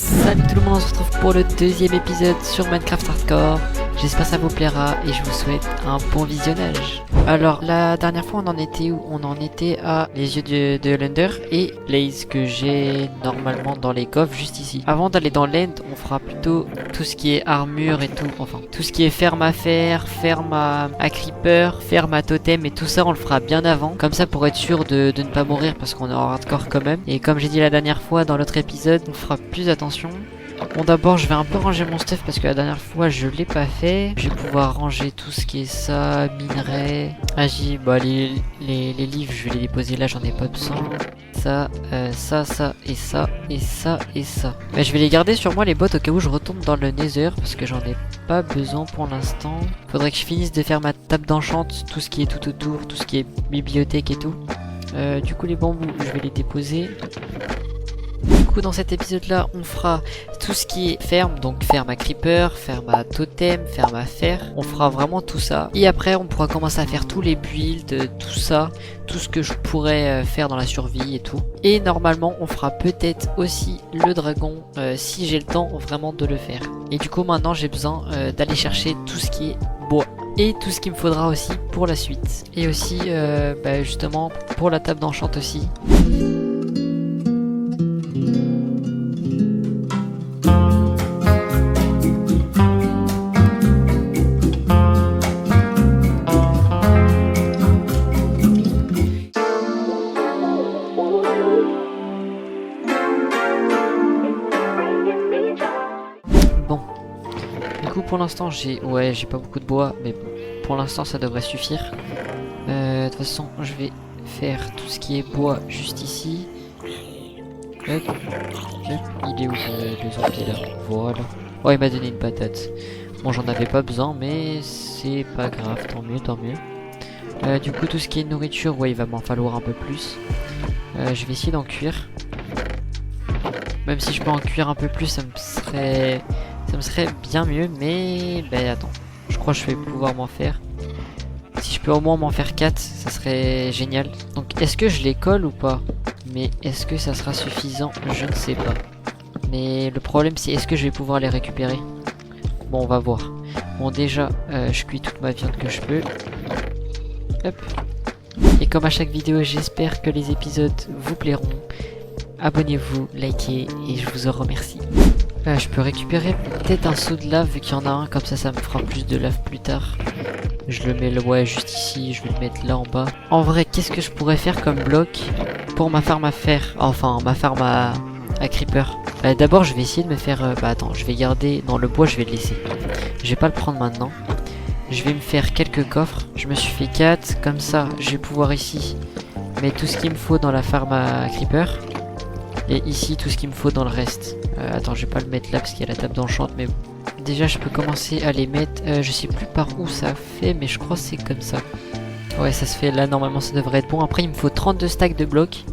Salut tout le monde, on se retrouve pour le deuxième épisode sur Minecraft Hardcore. J'espère que ça vous plaira et je vous souhaite un bon visionnage. Alors la dernière fois on en était où? On en était à les yeux de l'Ender et Blaze que j'ai normalement dans les coffres juste ici. Avant d'aller dans l'End, on fera plutôt tout ce qui est armure et tout. Enfin tout ce qui est ferme à fer, ferme à creeper, ferme à totem et tout ça on le fera bien avant. Comme ça pour être sûr de ne pas mourir parce qu'on est en hardcore quand même. Et comme j'ai dit la dernière fois dans l'autre épisode, on fera plus attention. Bon d'abord je vais un peu ranger mon stuff parce que la dernière fois je l'ai pas fait. Je vais pouvoir ranger tout ce qui est ça, minerai. Ah j'ai bah les livres je vais les déposer là, j'en ai pas besoin. Ça, ça et ça et ça et ça. Mais je vais les garder sur moi les bottes au cas où je retourne dans le Nether parce que j'en ai pas besoin pour l'instant. Faudrait que je finisse de faire ma table d'enchant, tout ce qui est tout autour, tout ce qui est bibliothèque et tout. Du coup les bambous je vais les déposer. Du coup dans cet épisode là on fera tout ce qui est ferme, donc ferme à creeper, ferme à totem, ferme à fer, on fera vraiment tout ça et après on pourra commencer à faire tous les builds, tout ça, tout ce que je pourrais faire dans la survie et tout. Et normalement on fera peut-être aussi le dragon si j'ai le temps vraiment de le faire. Et du coup maintenant j'ai besoin d'aller chercher tout ce qui est bois et tout ce qu'il me faudra aussi pour la suite et aussi justement pour la table d'enchant aussi. Bon, du coup pour l'instant j'ai pas beaucoup de bois, mais bon, pour l'instant ça devrait suffire. De toute façon je vais faire tout ce qui est bois juste ici. Hop, hop. Il est où le zombie là? Voilà. Oh il m'a donné une patate. Bon j'en avais pas besoin mais c'est pas grave, tant mieux, tant mieux. Du coup tout ce qui est nourriture, ouais il va m'en falloir un peu plus. Je vais essayer d'en cuire. Même si je peux en cuire un peu plus ça me serait bien mieux, mais attends, je crois que je vais pouvoir m'en faire. Si je peux au moins m'en faire 4, ça serait génial. Donc est-ce que je les colle ou pas? Mais est-ce que ça sera suffisant? Je ne sais pas. Mais le problème c'est est-ce que je vais pouvoir les récupérer? Bon on va voir. Bon déjà je cuis toute ma viande que je peux. Hop. Et comme à chaque vidéo j'espère que les épisodes vous plairont. Abonnez-vous, likez et je vous en remercie. Je peux récupérer peut-être un seau de lave vu qu'il y en a un, comme ça me fera plus de lave plus tard. Je le mets juste ici, je vais le mettre là en bas. En vrai, qu'est-ce que je pourrais faire comme bloc pour ma farm à fer? Enfin, ma farm à creeper. D'abord, je vais essayer de me faire... attends, je vais garder... Non, le bois, je vais le laisser. Je vais pas le prendre maintenant. Je vais me faire quelques coffres. Je me suis fait 4, comme ça, je vais pouvoir ici mettre tout ce qu'il me faut dans la farm à creeper. Et ici tout ce qu'il me faut dans le reste. Attends je vais pas le mettre là parce qu'il y a la table d'enchant, mais bon. Déjà je peux commencer à les mettre. Je sais plus par où ça fait, mais je crois que c'est comme ça. Ouais ça se fait là, normalement ça devrait être bon. Après il me faut 32 stacks de blocs.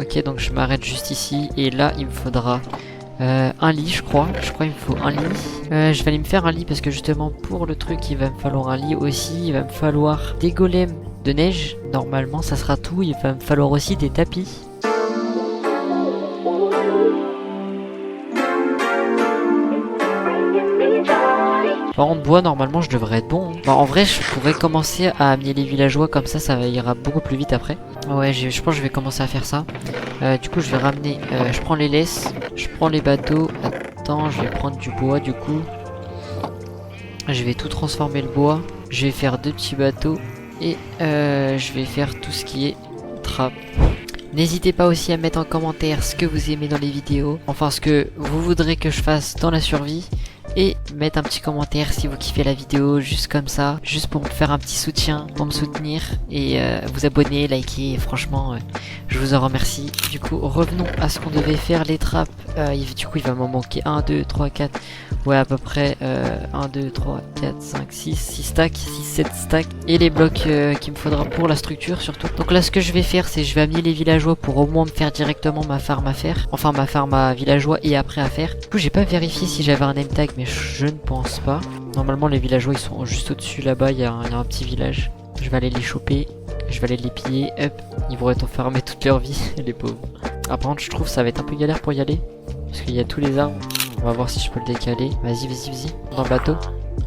Ok donc je m'arrête juste ici. Et là il me faudra un lit je crois. Je crois qu'il me faut un lit. Je vais aller me faire un lit parce que justement pour le truc il va me falloir un lit aussi. Il va me falloir des golems de neige. Normalement ça sera tout. Il va me falloir aussi des tapis. Par contre bois normalement je devrais être bon. Bon, en vrai je pourrais commencer à amener les villageois comme ça ira beaucoup plus vite après. Ouais je pense que je vais commencer à faire ça. Du coup je vais ramener, je prends les laisses, je prends les bateaux. Attends je vais prendre du bois du coup. Je vais tout transformer le bois. Je vais faire 2 petits bateaux. Et je vais faire tout ce qui est trappe. N'hésitez pas aussi à mettre en commentaire ce que vous aimez dans les vidéos. Enfin ce que vous voudrez que je fasse dans la survie. Et mettre un petit commentaire si vous kiffez la vidéo, juste comme ça, juste pour me faire un petit soutien, pour me soutenir et vous abonner, liker, franchement je vous en remercie. Du coup revenons à ce qu'on devait faire, les trappes. Du coup il va m'en manquer 1, 2, 3, 4, ouais à peu près 1, 2, 3, 4, 5, 6 stacks, 6, 7 stacks. Et les blocs qu'il me faudra pour la structure surtout. Donc là ce que je vais faire c'est je vais amener les villageois pour au moins me faire directement ma farm à faire. Enfin ma farm à villageois et après à faire. Du coup j'ai pas vérifié si j'avais un name tag mais je ne pense pas. Normalement les villageois ils sont juste au-dessus là-bas, il y a un petit village. Je vais aller les choper, je vais aller les piller, hop, ils vont être enfermés toute leur vie, les pauvres. Ah, par contre, je trouve ça va être un peu galère pour y aller. Parce qu'il y a tous les arbres. On va voir si je peux le décaler. Vas-y, vas-y, vas-y. Dans le bateau.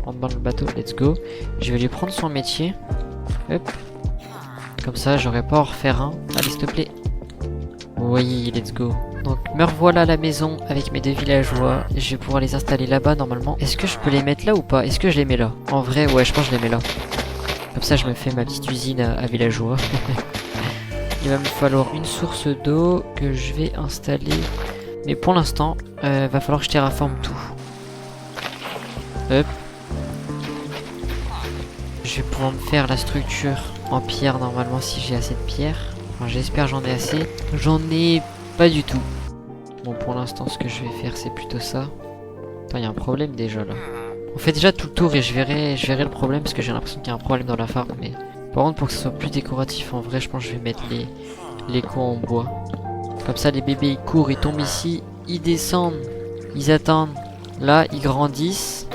On dans le bateau, let's go. Je vais lui prendre son métier. Hop. Comme ça, j'aurais pas à en refaire un. Allez, s'il te plaît. Oui, let's go. Donc, me revoilà à la maison avec mes 2 villageois. Je vais pouvoir les installer là-bas normalement. Est-ce que je peux les mettre là ou pas? Est-ce que je les mets là? En vrai, ouais, je pense que je les mets là. Comme ça, je me fais ma petite usine à villageois. Il va me falloir une source d'eau que je vais installer. Mais pour l'instant, va falloir que je terraforme tout. Hop. Je vais pouvoir me faire la structure en pierre normalement si j'ai assez de pierre. Enfin, j'espère j'en ai assez. J'en ai pas du tout. Bon, pour l'instant, ce que je vais faire, c'est plutôt ça. Attends, il y a un problème déjà là. On fait déjà tout le tour et je verrai le problème parce que j'ai l'impression qu'il y a un problème dans la farm. Mais par contre, pour que ce soit plus décoratif, en vrai, je pense que je vais mettre les coins en bois. Comme ça, les bébés ils courent, ils tombent ici, ils descendent, ils attendent. Là, ils grandissent,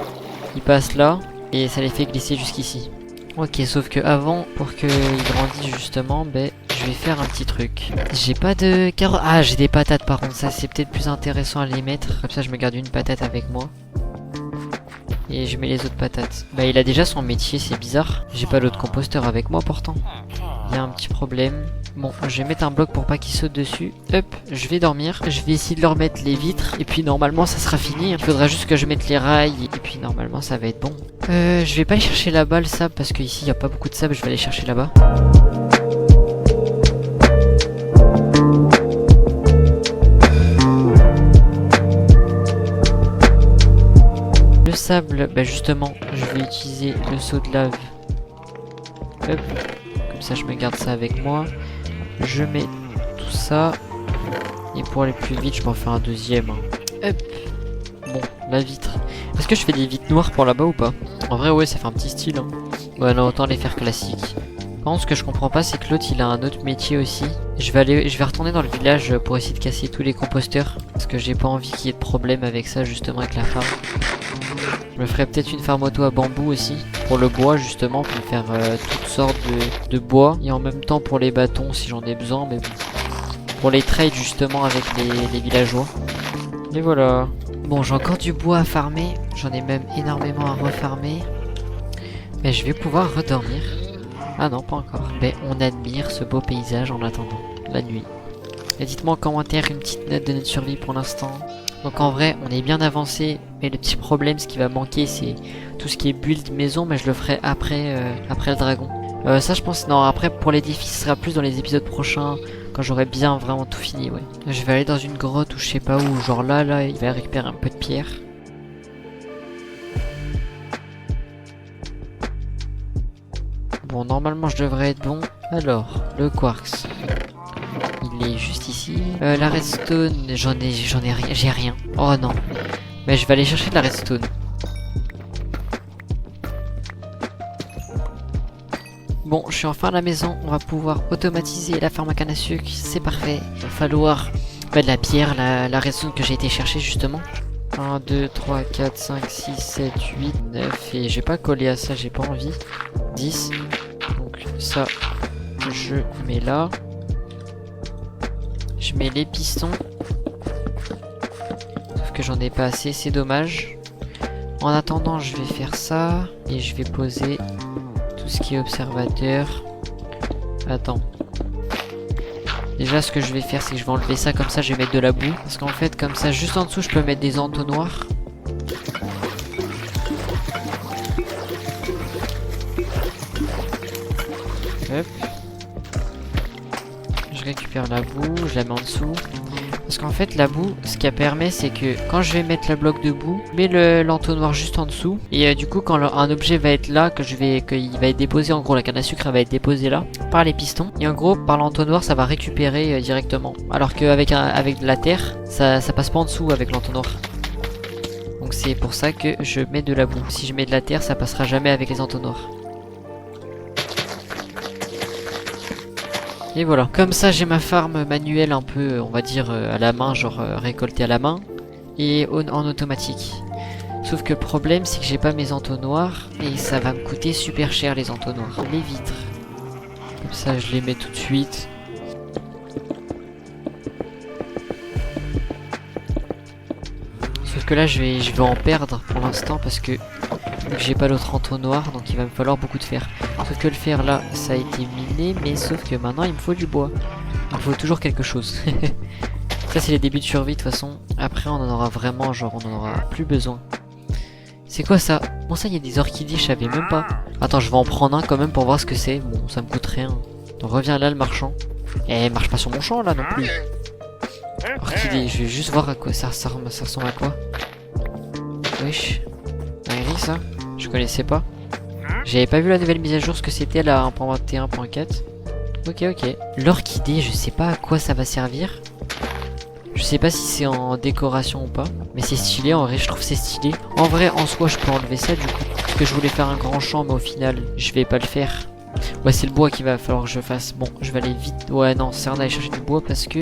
ils passent là et ça les fait glisser jusqu'ici. Ok, sauf que avant, pour qu'ils grandissent justement, ben, je vais faire un petit truc. J'ai pas de carottes. Ah, j'ai des patates par contre, ça c'est peut-être plus intéressant à les mettre. Comme ça, je me garde une patate avec moi. Et je mets les autres patates. Bah, il a déjà son métier, c'est bizarre. J'ai pas d'autre composteur avec moi pourtant. Il y a un petit problème. Bon, je vais mettre un bloc pour pas qu'il saute dessus. Hop, je vais dormir. Je vais essayer de leur mettre les vitres. Et puis normalement, ça sera fini. Il faudra juste que je mette les rails. Et puis normalement, ça va être bon. Je vais pas aller chercher là-bas le sable parce qu'ici, il n'y a pas beaucoup de sable. Je vais aller chercher là-bas. Le sable, bah justement, je vais utiliser le seau de lave. Hop. Comme ça, je me garde ça avec moi. Je mets tout ça. Et pour aller plus vite, je m'en fais un deuxième. Hop. Bon, la vitre. Est-ce que je fais des vitres noires pour là-bas ou pas? En vrai, ouais, ça fait un petit style. Hein. Ouais, non, autant les faire classiques. Par contre, ce que je comprends pas, c'est que l'autre, il a un autre métier aussi. Je vais retourner dans le village pour essayer de casser tous les composteurs. Parce que j'ai pas envie qu'il y ait de problème avec ça, justement, avec la farm. Je me ferai peut-être une farm auto à bambou aussi. Pour le bois, justement, pour faire toutes sortes de bois. Et en même temps pour les bâtons, si j'en ai besoin. Mais bon. Pour les trades, justement, avec les villageois. Et voilà. Bon, j'ai encore du bois à farmer. J'en ai même énormément à refarmer. Mais je vais pouvoir redormir. Ah non, pas encore. Mais on admire ce beau paysage en attendant la nuit. Et dites-moi en commentaire une petite note de notre survie pour l'instant. Donc en vrai, on est bien avancé. Mais le petit problème, ce qui va manquer, c'est tout ce qui est build maison. Mais je le ferai après le dragon. Ça, je pense, non, après pour les défis, ce sera plus dans les épisodes prochains. Quand j'aurai bien vraiment tout fini, ouais. Je vais aller dans une grotte ou je sais pas où. Genre là, il va récupérer un peu de pierre. Bon, normalement je devrais être bon. Alors, le quartz. Il est juste ici. La redstone, j'en ai rien. J'ai rien. Oh non. Mais je vais aller chercher de la redstone. Bon, je suis enfin à la maison. On va pouvoir automatiser la ferme à canne à sucre. C'est parfait. Il va falloir de la pierre, la redstone que j'ai été chercher justement. 1, 2, 3, 4, 5, 6, 7, 8, 9. Et j'ai pas collé à ça, j'ai pas envie. 10. Donc ça, je mets là. Je mets les pistons. Sauf que j'en ai pas assez, c'est dommage. En attendant, je vais faire ça. Et je vais poser tout ce qui est observateur. Attends. Déjà, ce que je vais faire, c'est que je vais enlever ça. Comme ça, je vais mettre de la boue. Parce qu'en fait, comme ça, juste en dessous, je peux mettre des entonnoirs. Hop. Je récupère la boue, je la mets en dessous. Parce qu'en fait la boue, ce qu'elle permet, c'est que quand je vais mettre le bloc de boue, je mets l'entonnoir juste en dessous. Et du coup quand un objet va être là, qu'il va être déposé, en gros la canne à sucre elle va être déposée là, par les pistons. Et en gros par l'entonnoir ça va récupérer directement. Alors qu'avec avec de la terre, ça passe pas en dessous avec l'entonnoir. Donc c'est pour ça que je mets de la boue. Si je mets de la terre, ça passera jamais avec les entonnoirs. Et voilà, comme ça j'ai ma farm manuelle un peu, on va dire à la main, genre récoltée à la main, et en automatique. Sauf que le problème c'est que j'ai pas mes entonnoirs, et ça va me coûter super cher les entonnoirs. Les vitres. Comme ça je les mets tout de suite. Sauf que là je vais en perdre pour l'instant parce que j'ai pas d'autre entonnoir, donc il va me falloir beaucoup de fer. Sauf que le fer là ça a été miné, mais sauf que maintenant il me faut du bois. Il me faut toujours quelque chose. Ça c'est les débuts de survie de toute façon. Après on en aura vraiment, genre on en aura plus besoin. C'est quoi ça? Bon ça il y a des orchidées, je savais même pas. Attends, je vais en prendre un quand même pour voir ce que c'est. Bon ça me coûte rien. Donc reviens là le marchand. Eh, marche pas sur mon champ là non plus. Orchidée, je vais juste voir à quoi ça ressemble à quoi. Wesh. Dinguerie ça. Je connaissais pas. J'avais pas vu la nouvelle mise à jour ce que c'était la 1.21.4. Ok. L'orchidée, je sais pas à quoi ça va servir. Je sais pas si c'est en décoration ou pas. Mais c'est stylé, en vrai je trouve c'est stylé. En vrai en soi je peux enlever ça du coup. Parce que je voulais faire un grand champ mais au final je vais pas le faire. Ouais c'est le bois qu'il va falloir que je fasse. Bon je vais aller vite. Ouais non c'est rien d'aller chercher du bois parce que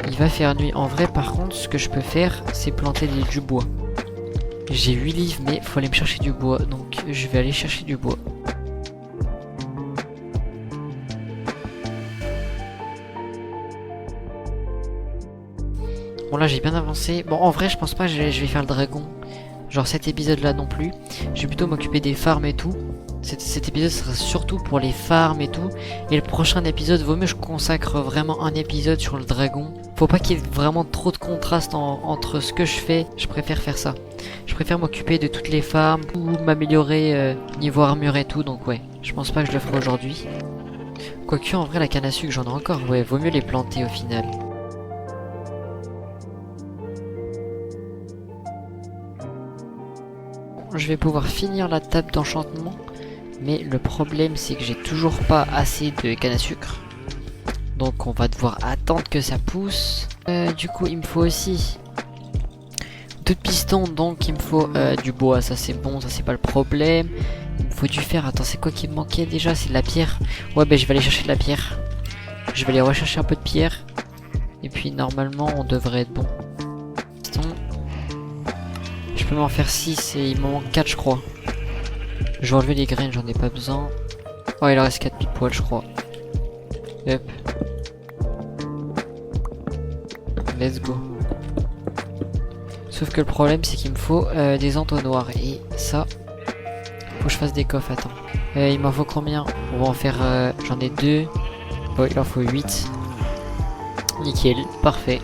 il va faire nuit. En vrai par contre ce que je peux faire c'est planter du bois. J'ai 8 livres mais faut aller me chercher du bois. Donc je vais aller chercher du bois. Bon là j'ai bien avancé. Bon en vrai je pense pas que je vais faire le dragon. Genre cet épisode là non plus. Je vais plutôt m'occuper des farms et tout. Cet épisode sera surtout pour les farms et tout. Et le prochain épisode, vaut mieux que je consacre vraiment un épisode sur le dragon. Faut pas qu'il y ait vraiment trop de contraste entre ce que je fais. Je préfère faire ça. Je préfère m'occuper de toutes les farms ou m'améliorer niveau armure et tout. Donc ouais, je pense pas que je le ferai aujourd'hui. Quoique en vrai la canne à sucre j'en ai encore. Ouais, vaut mieux les planter au final. Je vais pouvoir finir la table d'enchantement. Mais le problème c'est que j'ai toujours pas assez de canne à sucre. Donc on va devoir attendre que ça pousse. Du coup il me faut aussi 2 pistons. Donc il me faut du bois. Ça c'est bon, ça c'est pas le problème. Il me faut du fer. Attends c'est quoi qui me manquait déjà? C'est de la pierre. Ouais ben je vais aller chercher de la pierre. Je vais aller rechercher un peu de pierre. Et puis normalement on devrait être bon. Piston. Je peux m'en faire 6 et il m'en manque 4 je crois. Je vais enlever les graines, j'en ai pas besoin. Oh, il en reste 4 pile poil, je crois. Hop. Let's go. Sauf que le problème, c'est qu'il me faut des entonnoirs. Et ça, faut que je fasse des coffres. Attends. Il m'en faut combien? On va en faire... j'en ai 2. Oh, il en faut 8. Nickel, parfait.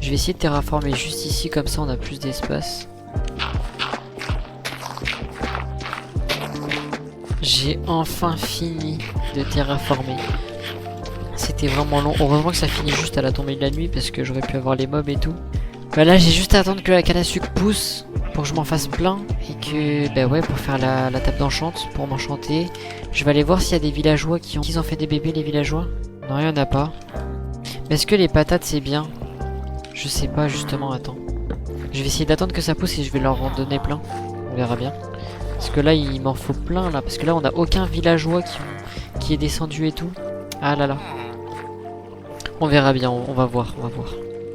Je vais essayer de terraformer juste ici, comme ça on a plus d'espace. J'ai enfin fini de terraformer. C'était vraiment long. Heureusement que ça finit juste à la tombée de la nuit parce que j'aurais pu avoir les mobs et tout. Bah là j'ai juste à attendre que la canne à sucre pousse pour que je m'en fasse plein. Et que bah ouais pour faire la table d'enchante, pour m'enchanter. Je vais aller voir s'il y a des villageois qui ont fait des bébés les villageois. Non il y en a pas. Mais est-ce que les patates c'est bien? Je sais pas justement, attends. Je vais essayer d'attendre que ça pousse et je vais leur en donner plein. On verra bien. Parce que là il m'en faut plein là. Parce que là on a aucun villageois qui est descendu et tout. Ah là là. On verra bien, on va voir,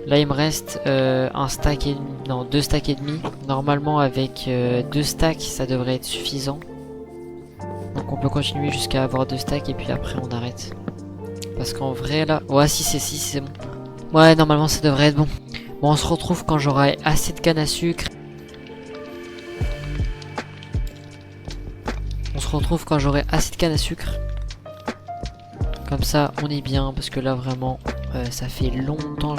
Là il me reste un stack et demi. Non, 2 stacks et demi. Normalement avec 2 stacks ça devrait être suffisant. Donc on peut continuer jusqu'à avoir 2 stacks et puis après on arrête. Parce qu'en vrai là... Ouais si c'est bon. Ouais normalement ça devrait être bon. Bon on se retrouve quand j'aurai assez de canne à sucre. On se retrouve quand j'aurai assez de canne à sucre. Comme ça on est bien parce que là vraiment ça fait longtemps.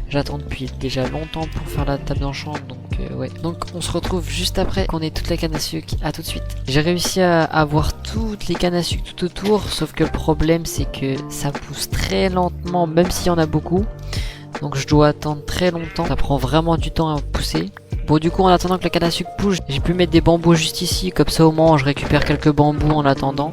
J'attends depuis déjà longtemps pour faire la table d'enchant. Donc ouais. Donc on se retrouve juste après qu'on ait toute la canne à sucre. A tout de suite. J'ai réussi à avoir toutes les cannes à sucre tout autour. Sauf que le problème c'est que ça pousse très lentement. Même s'il y en a beaucoup. Donc je dois attendre très longtemps. Ça prend vraiment du temps à pousser. Bon du coup en attendant que la canne à sucre pousse, j'ai pu mettre des bambous juste ici. Comme ça au moins je récupère quelques bambous en attendant.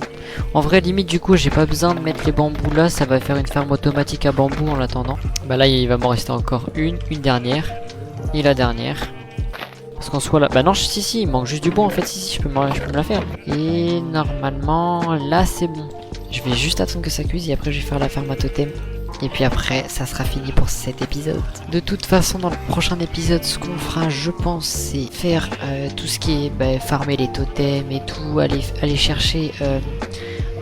En vrai limite du coup j'ai pas besoin de mettre les bambous là. Ça va faire une ferme automatique à bambous en attendant. Bah là il va m'en rester encore une dernière. Et la dernière. Parce qu'en soit là... Bah non si il manque juste du bois en fait. Si je peux me la faire. Et normalement là c'est bon. Je vais juste attendre que ça cuise et après je vais faire la ferme à totem. Et puis après, ça sera fini pour cet épisode. De toute façon, dans le prochain épisode, ce qu'on fera, je pense, c'est faire tout ce qui est farmer les totems et tout, aller chercher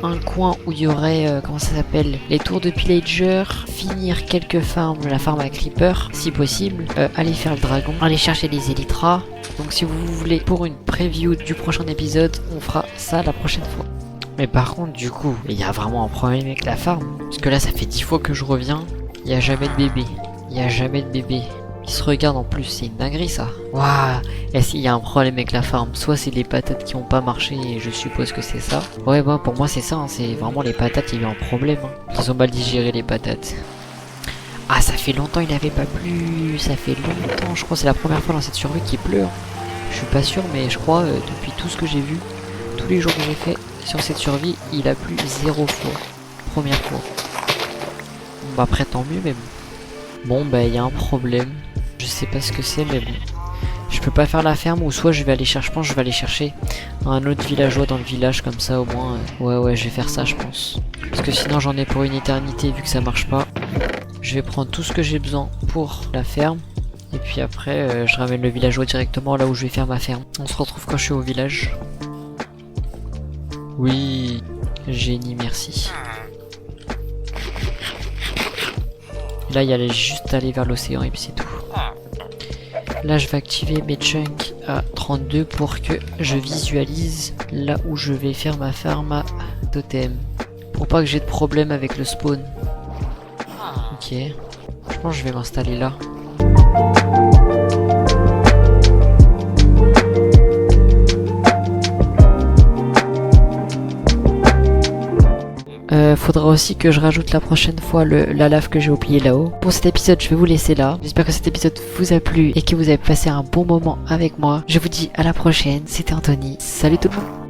un coin où il y aurait, comment ça s'appelle, les tours de pillager, finir quelques farms, la farm à creeper, si possible, aller faire le dragon, aller chercher les élytras. Donc si vous voulez pour une preview du prochain épisode, on fera ça la prochaine fois. Mais par contre, du coup, il y a vraiment un problème avec la farm. Parce que là, ça fait 10 fois que je reviens. Il n'y a jamais de bébé. Il n'y a jamais de bébé. Qui se regarde en plus. C'est une dinguerie, ça. Waouh. Et s'il y a un problème avec la farm, soit c'est les patates qui n'ont pas marché, et je suppose que c'est ça. Ouais, bah, pour moi, c'est ça. Hein. C'est vraiment les patates, il y a eu un problème. Hein. Ils ont mal digéré les patates. Ah, ça fait longtemps, il n'avait pas plu. Ça fait longtemps. Je crois que c'est la première fois dans cette survie qu'il pleut. Je suis pas sûr, mais je crois, depuis tout ce que j'ai vu, tous les jours que j'ai fait sur cette survie, il a plu 0 fois. Première fois. Bon, bah après tant mieux, mais bon. Bon bah il y a un problème. Je sais pas ce que c'est, mais bon. Je peux pas faire la ferme, ou soit je vais aller chercher, je pense que je vais aller chercher un autre villageois dans le village, comme ça au moins. Ouais, je vais faire ça je pense. Parce que sinon j'en ai pour une éternité vu que ça marche pas. Je vais prendre tout ce que j'ai besoin pour la ferme. Et puis après je ramène le villageois directement là où je vais faire ma ferme. On se retrouve quand je suis au village. Oui, génie, merci. Là, il y a juste aller vers l'océan et puis c'est tout. Là, je vais activer mes chunks à 32 pour que je visualise là où je vais faire ma farm à totem. Pour pas que j'ai de problème avec le spawn. Ok. Je pense que je vais m'installer là. Faudra aussi que je rajoute la prochaine fois la lave que j'ai oublié là-haut. Pour cet épisode, je vais vous laisser là. J'espère que cet épisode vous a plu et que vous avez passé un bon moment avec moi. Je vous dis à la prochaine. C'était Anthony. Salut tout le monde.